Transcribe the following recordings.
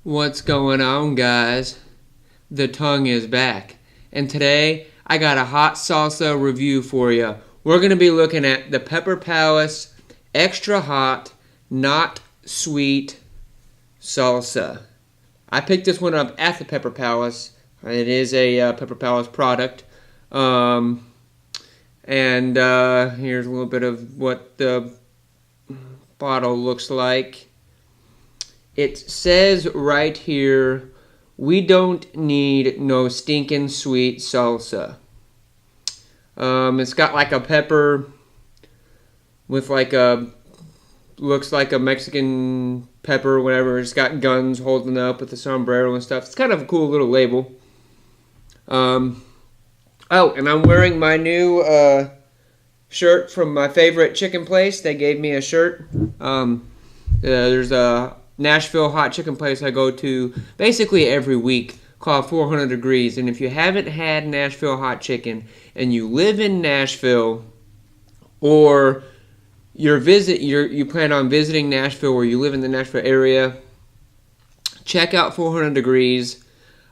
What's going on, guys? The tongue is back, and today I got a hot salsa review for you. We're going to be looking at the Pepper Palace Extra Hot, Not Sweet Salsa. I picked this one up at the Pepper Palace. It is a Pepper Palace product. And here's a little bit of what the bottle looks like. It says right here, we don't need no stinking sweet salsa. It's got like a pepper with like a, looks like a Mexican pepper or whatever. It's got guns holding up with the sombrero and stuff. It's kind of a cool little label. Oh, and I'm wearing my new shirt from my favorite chicken place. They gave me a shirt. There's a Nashville hot chicken place I go to basically every week called 400 Degrees. And if you haven't had Nashville hot chicken and you live in Nashville, or you plan on visiting Nashville, or you live in the Nashville area, check out 400 Degrees.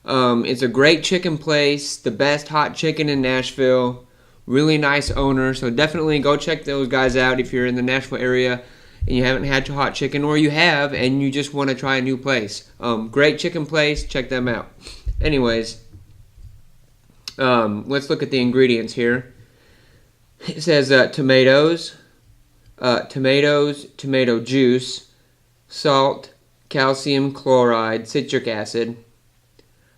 It's a great chicken place, the best hot chicken in Nashville. Really nice owner, so definitely go check those guys out if you're in the Nashville area and you haven't had hot chicken, or you have and you just want to try a new place. Great chicken place, check them out. Anyways, let's look at the ingredients here. It says tomatoes, tomato juice, salt, calcium chloride, citric acid,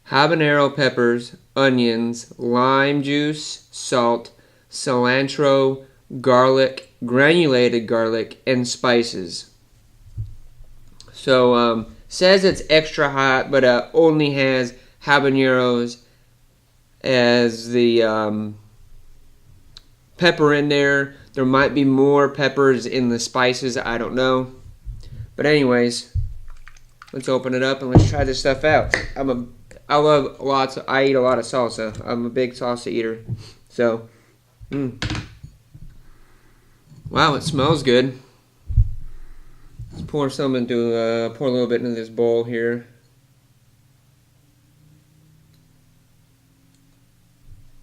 habanero peppers, onions, lime juice, salt, cilantro, garlic, granulated garlic, and spices. So, says it's extra hot, but only has habaneros as the pepper in there. There might be more peppers in the spices, I don't know. But anyways, let's open it up and let's try this stuff out. I eat a lot of salsa. I'm a big salsa eater. So, wow, it smells good. Let's pour some into, pour a little bit into this bowl here.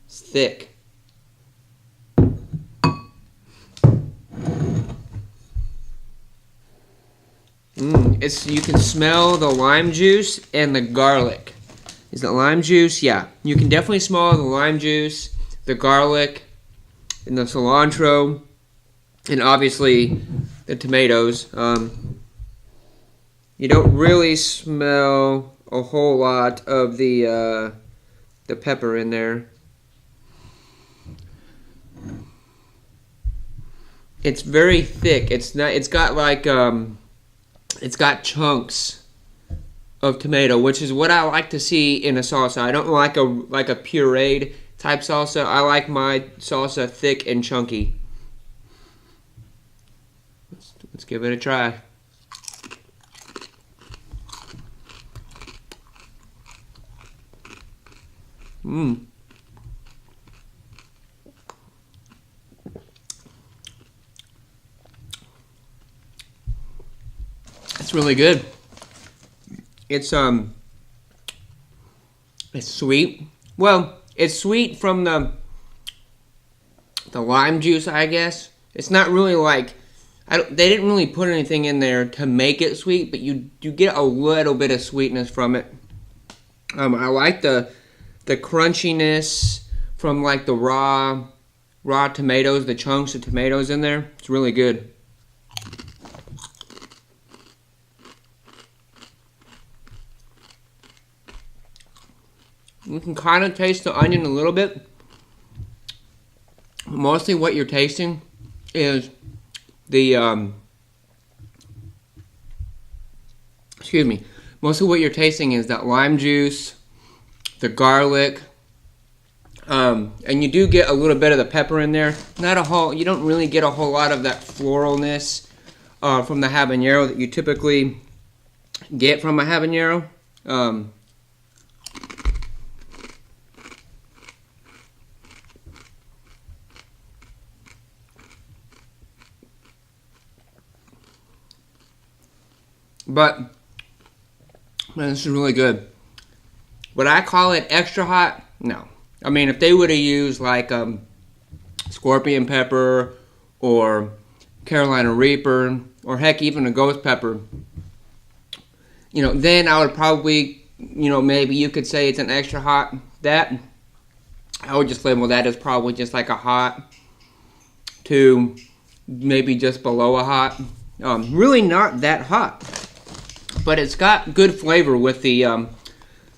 It's thick. You can smell the lime juice and the garlic. Is it lime juice? Yeah, you can definitely smell the lime juice, the garlic, and the cilantro. And obviously the tomatoes. You don't really smell a whole lot of the pepper in there. It's very thick. It's got like it's got chunks of tomato, which is what I like to see in a salsa. I don't like a pureed type salsa. I like my salsa thick and chunky. Let's give it a try. It's really good. It's sweet. Well, it's sweet from the lime juice, I guess. It's not really like, they didn't really put anything in there to make it sweet, but you get a little bit of sweetness from it. I like the crunchiness from like the raw tomatoes, the chunks of tomatoes in there. It's really good. You can kind of taste the onion a little bit. Mostly what you're tasting is the, mostly what you're tasting is that lime juice, the garlic, and you do get a little bit of the pepper in there. You don't really get a whole lot of that floralness from the habanero that you typically get from a habanero. But man, this is really good. Would I call it extra hot? No. I mean, if they would have used like scorpion pepper or Carolina Reaper or heck, even a ghost pepper, you know, then I would probably, you know, maybe you could say it's an extra hot. That I would just label that as probably just like a hot to maybe just below a hot. Really not that hot, but it's got good flavor with the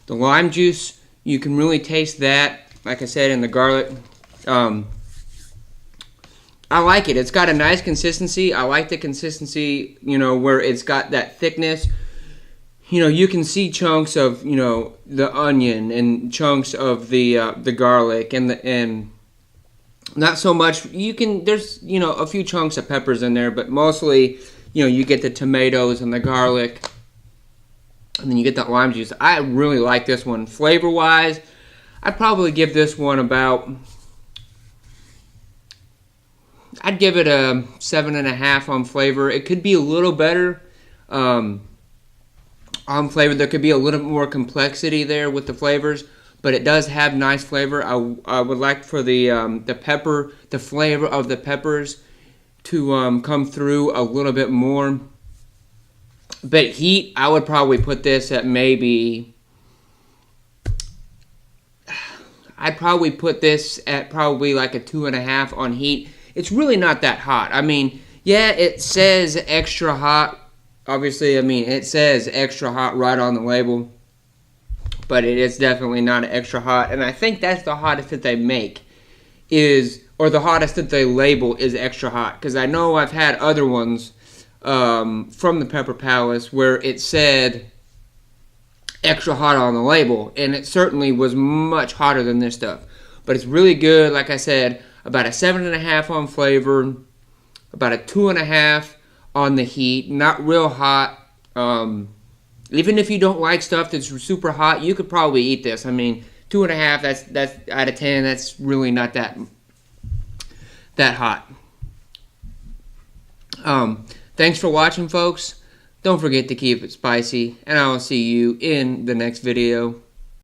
lime juice. You can really taste that, like I said, in the garlic. I like it. It's got a nice consistency. I like the consistency, you know, where it's got that thickness. You know, you can see chunks of, you know, the onion and chunks of the garlic and not so much. There's, you know, a few chunks of peppers in there, but mostly, you know, you get the tomatoes and the garlic, and then you get that lime juice. I really like this one. Flavor-wise, I'd probably give this one about, I'd give it a 7.5 on flavor. It could be a little better on flavor. There could be a little more complexity there with the flavors, but it does have nice flavor. I would like for the pepper, the flavor of the peppers to come through a little bit more. But heat, I would probably put this at maybe, I'd probably put this at probably like a 2.5 on heat. It's really not that hot. I mean, yeah, it says extra hot. Obviously, I mean, it says extra hot right on the label. But it is definitely not extra hot. And I think that's the hottest that they make or the hottest that they label is extra hot. Because I know I've had other ones from the Pepper Palace where it said extra hot on the label, and it certainly was much hotter than this stuff. But it's really good. Like I said, about a 7.5 on flavor, about a 2.5 on the heat. Not real hot. Even if you don't like stuff that's super hot, you could probably eat this. I mean, 2.5. That's out of 10. That's really not that hot. Thanks for watching, folks. Don't forget to keep it spicy, and I will see you in the next video.